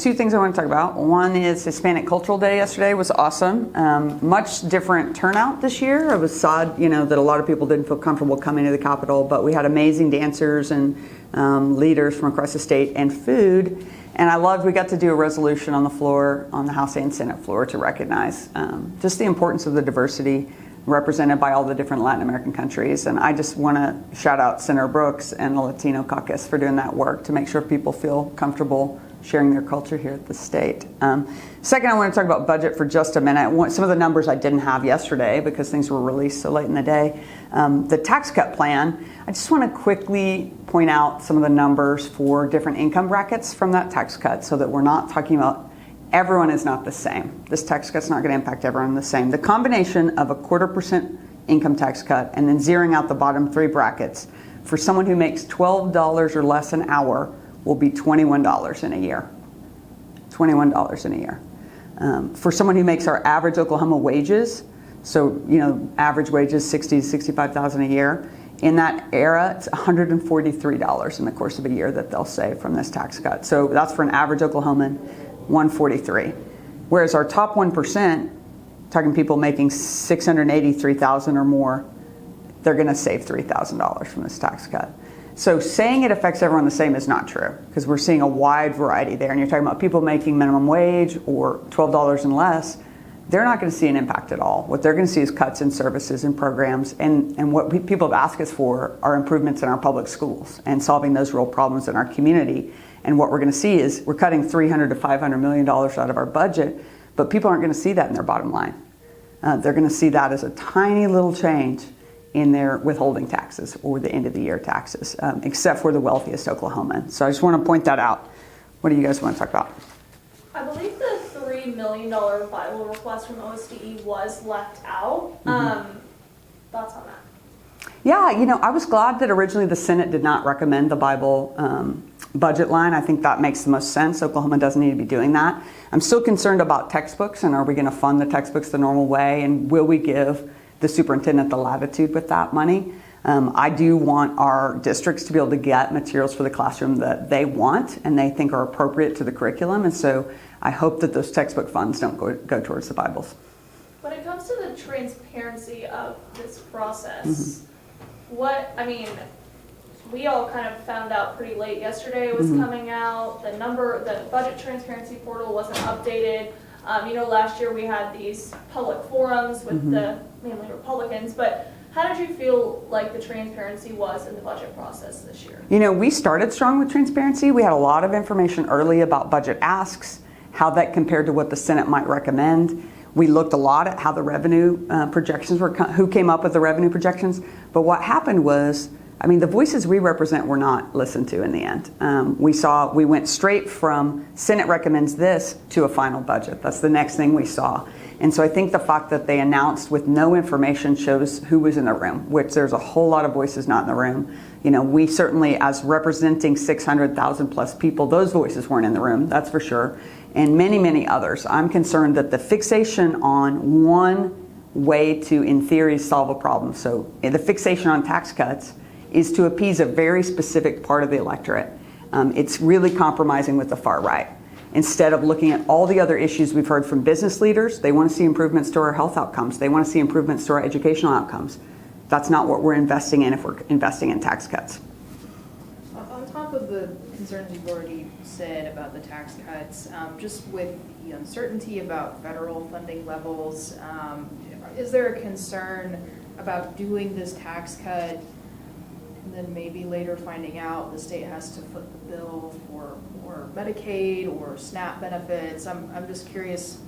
two things I want to talk about. One is Hispanic Cultural Day yesterday was awesome. Much different turnout this year. It was sad, that a lot of people didn't feel comfortable coming to the Capitol, but we had amazing dancers and leaders from across the state and food. And I loved we got to do a resolution on the floor, on the House and Senate floor, to recognize just the importance of the diversity represented by all the different Latin American countries. And I just want to shout out Senator Brooks and the Latino Caucus for doing that work to make sure people feel comfortable sharing their culture here at the state. Second, I want to talk about budget for just a minute. Some of the numbers I didn't have yesterday because things were released so late in the day. The tax cut plan, I just want to quickly point out some of the numbers for different income brackets from that tax cut so that we're not talking about everyone is not the same. This tax cut's not going to impact everyone the same. The combination of a 0.25% income tax cut and then zeroing out the bottom three brackets for someone who makes $12 or less an hour will be $21 in a year. $21 in a year. For someone who makes our average Oklahoma wages, so average wages $60,000 to $65,000 a year, in that era, it's $143 in the course of a year that they'll save from this tax cut. So that's for an average Oklahoman, $143. Whereas our top 1%, talking people making $683,000 or more, they're going to save $3,000 from this tax cut. So saying it affects everyone the same is not true, because we're seeing a wide variety there. And you're talking about people making minimum wage or $12 and less, they're not going to see an impact at all. What they're going to see is cuts in services and programs. And what people have asked us for are improvements in our public schools and solving those real problems in our community. And what we're going to see is we're cutting $300 to $500 million out of our budget, but people aren't going to see that in their bottom line. They're going to see that as a tiny little change in their withholding taxes or the end of the year taxes, except for the wealthiest Oklahomans. So I just want to point that out. What do you guys want to talk about? I believe the $3 million Bible request from OSDE was left out. Thoughts on that? Yeah, I was glad that originally the Senate did not recommend the Bible budget line. I think that makes the most sense. Oklahoma doesn't need to be doing that. I'm still concerned about textbooks, and are we going to fund the textbooks the normal way, and will we give the superintendent the latitude with that money? I do want our districts to be able to get materials for the classroom that they want and they think are appropriate to the curriculum, and so I hope that those textbook funds don't go towards the Bibles. When it comes to the transparency of this process, we all kind of found out pretty late yesterday it was coming out. The budget transparency portal wasn't updated. Last year we had these public forums with the mainly Republicans, but how did you feel like the transparency was in the budget process this year? We started strong with transparency. We had a lot of information early about budget asks, how that compared to what the Senate might recommend. We looked a lot at how the revenue projections were, who came up with the revenue projections. But what happened was, the voices we represent were not listened to in the end. We went straight from Senate recommends this to a final budget. That's the next thing we saw. And so I think the fact that they announced with no information shows who was in the room, which there's a whole lot of voices not in the room. We certainly, as representing 600,000 plus people, those voices weren't in the room, that's for sure. And many, many others. I'm concerned that the fixation on one way to, in theory, solve a problem. So the fixation on tax cuts is to appease a very specific part of the electorate. It's really compromising with the far right. Instead of looking at all the other issues we've heard from business leaders, they want to see improvements to our health outcomes. They want to see improvements to our educational outcomes. That's not what we're investing in if we're investing in tax cuts. On top of the concerns you've already said about the tax cuts, just with the uncertainty about federal funding levels, is there a concern about doing this tax cut and then maybe later finding out the state has to foot the bill for more Medicaid or SNAP benefits? I'm just curious,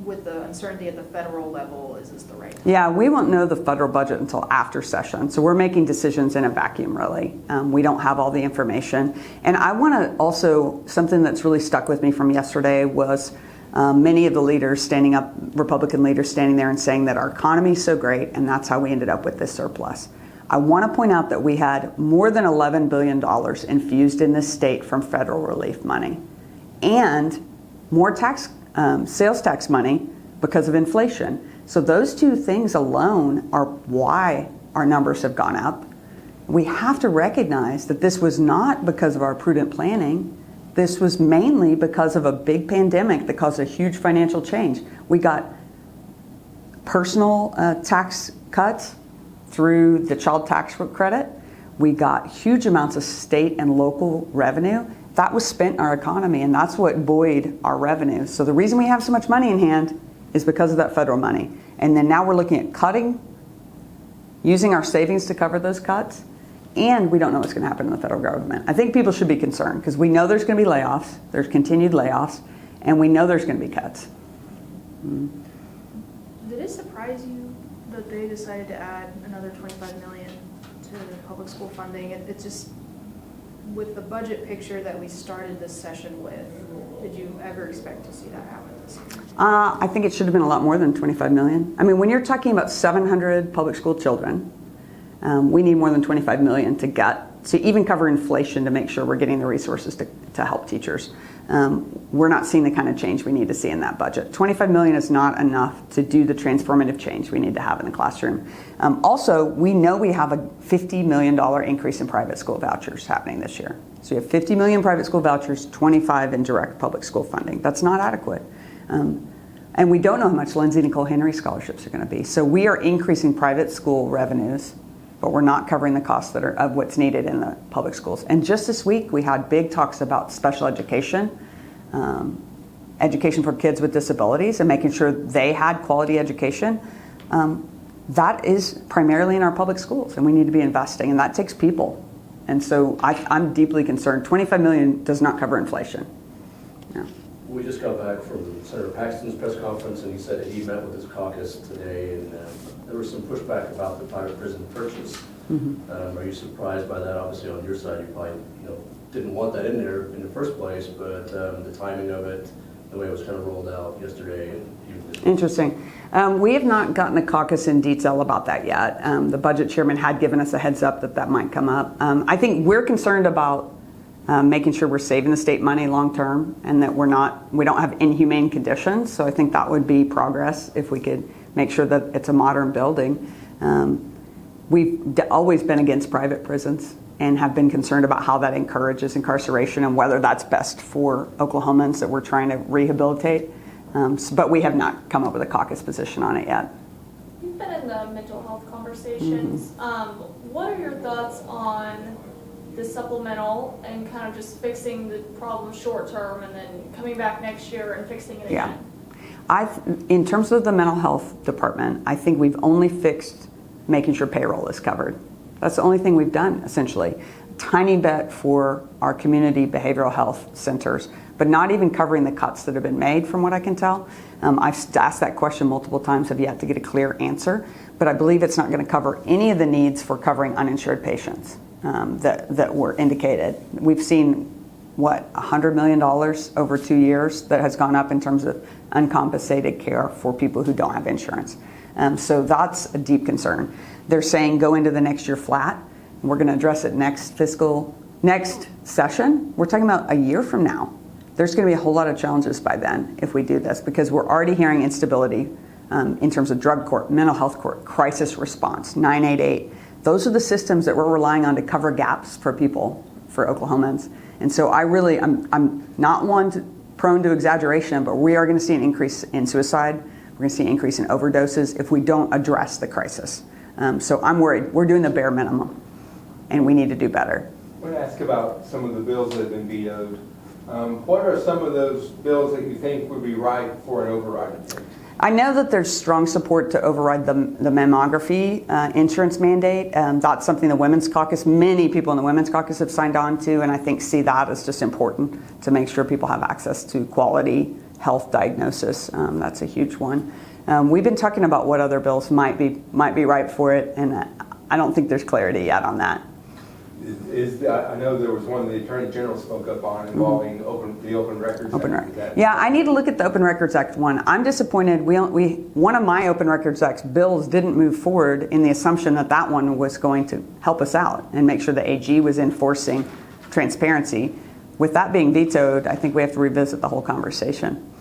with the uncertainty at the federal level, is this the right time? Yeah, we won't know the federal budget until after session. So we're making decisions in a vacuum, really. We don't have all the information. And I want to also, something that's really stuck with me from yesterday was many of the leaders standing up, Republican leaders standing there and saying that our economy is so great and that's how we ended up with this surplus. I want to point out that we had more than $11 billion infused in this state from federal relief money and more sales tax money because of inflation. So those two things alone are why our numbers have gone up. We have to recognize that this was not because of our prudent planning. this was mainly because of a big pandemic that caused a huge financial change. We got personal tax cuts through the child tax credit. We got huge amounts of state and local revenue. That was spent in our economy, and that's what buoyed our revenue. So the reason we have so much money in hand is because of that federal money. And then now we're looking at cutting, using our savings to cover those cuts, and we don't know what's going to happen in the federal government. I think people should be concerned because we know there's going to be layoffs, there's continued layoffs, and we know there's going to be cuts. Did it surprise you that they decided to add another $25 million to public school funding? It's just, with the budget picture that we started this session with, did you ever expect to see that happen this year? I think it should have been a lot more than 25 million. I mean, when you're talking about 700 public school children, we need more than 25 million to even cover inflation to make sure we're getting the resources to help teachers. We're not seeing the kind of change we need to see in that budget. 25 million is not enough to do the transformative change we need to have in the classroom. Also, we know we have a $50 million increase in private school vouchers happening this year. So you have 50 million private school vouchers, 25 in direct public school funding. That's not adequate. And we don't know how much Lindsay Nicole Henry scholarships are going to be. So we are increasing private school revenues, but we're not covering the costs that are of what's needed in the public schools. And just this week, we had big talks about special education, education for kids with disabilities, and making sure they had quality education. That is primarily in our public schools, and we need to be investing, and that takes people. And so I'm deeply concerned. 25 million does not cover inflation. No. We just got back from Senator Paxton's press conference, and he said that he met with his caucus today, and there was some pushback about the private prison purchase. Mm-hmm. Are you surprised by that? Obviously, on your side, you probably didn't want that in there in the first place, but the timing of it, the way it was kind of rolled out yesterday. Interesting. We have not gotten the caucus in detail about that yet. The budget chairman had given us a heads up that might come up. I think we're concerned about making sure we're saving the state money long term, and that we don't have inhumane conditions. So I think that would be progress if we could make sure that it's a modern building. We've always been against private prisons and have been concerned about how that encourages incarceration and whether that's best for Oklahomans that we're trying to rehabilitate. But we have not come up with a caucus position on it yet. You've been in the mental health conversations. What are your thoughts on the supplemental and kind of just fixing the problem short term and then coming back next year and fixing it again? In terms of the mental health department, I think we've only fixed making sure payroll is covered. That's the only thing we've done, essentially. Tiny bit for our community behavioral health centers, but not even covering the cuts that have been made from what I can tell. I've asked that question multiple times, have yet to get a clear answer, but I believe it's not going to cover any of the needs for covering uninsured patients that were indicated. We've seen, $100 million over 2 years that has gone up in terms of uncompensated care for people who don't have insurance. So that's a deep concern. They're saying go into the next year flat, and we're going to address it next session. We're talking about a year from now. There's going to be a whole lot of challenges by then if we do this, because we're already hearing instability in terms of drug court, mental health court, crisis response, 988. Those are the systems that we're relying on to cover gaps for people, for Oklahomans. And so I'm not prone to exaggeration, but we are going to see an increase in suicide. We're going to see an increase in overdoses if we don't address the crisis. So I'm worried. We're doing the bare minimum, and we need to do better. I want to ask about some of the bills that have been vetoed. What are some of those bills that you think would be right for an override? I know that there's strong support to override the mammography insurance mandate. That's something the Women's Caucus, many people in the Women's Caucus have signed on to, and I think see that as just important to make sure people have access to quality health diagnosis. That's a huge one. We've been talking about what other bills might be right for it, and I don't think there's clarity yet on that. I know there was one the Attorney General spoke up on involving the Open Records Act. Yeah, I need to look at the Open Records Act one. I'm disappointed. One of my Open Records Act bills didn't move forward in the assumption that one was going to help us out and make sure the AG was enforcing transparency. With that being vetoed, I think we have to revisit the whole conversation.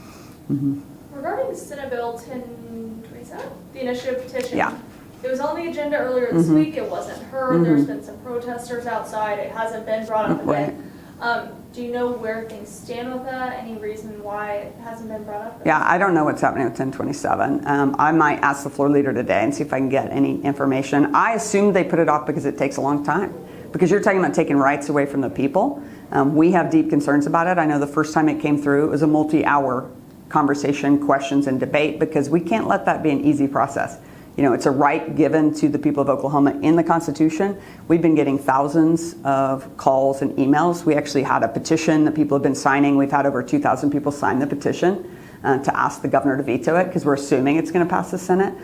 Mm-hmm. Regarding Senate Bill 1027, the initiative petition. Yeah. It was on the agenda earlier this week. It wasn't heard. There's been some protesters outside. It hasn't been brought up again. Do you know where things stand with that? Any reason why it hasn't been brought up? Yeah, I don't know what's happening with 1027. I might ask the floor leader today and see if I can get any information. I assume they put it off because it takes a long time. Because you're talking about taking rights away from the people. We have deep concerns about it. I know the first time it came through, it was a multi-hour conversation, questions, and debate, because we can't let that be an easy process. You know, it's a right given to the people of Oklahoma in the Constitution. We've been getting thousands of calls and emails. We actually had a petition that people have been signing. We've had over 2,000 people sign the petition to ask the governor to veto it, because we're assuming it's going to pass the Senate.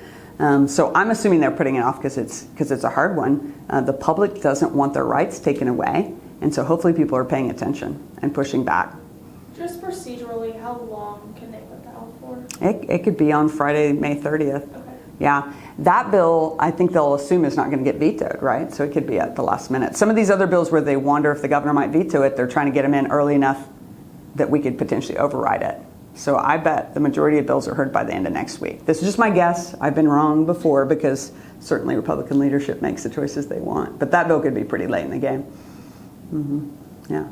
So I'm assuming they're putting it off because it's a hard one. The public doesn't want their rights taken away, and so hopefully people are paying attention and pushing back. Just procedurally, how long can they put that on for? It could be on Friday, May 30th. Okay. Yeah, that bill, I think they'll assume is not going to get vetoed, right? So it could be at the last minute. Some of these other bills where they wonder if the governor might veto it, they're trying to get them in early enough that we could potentially override it. So I bet the majority of bills are heard by the end of next week. This is just my guess. I've been wrong before, because certainly Republican leadership makes the choices they want. But that bill could be pretty late in the game. Yeah.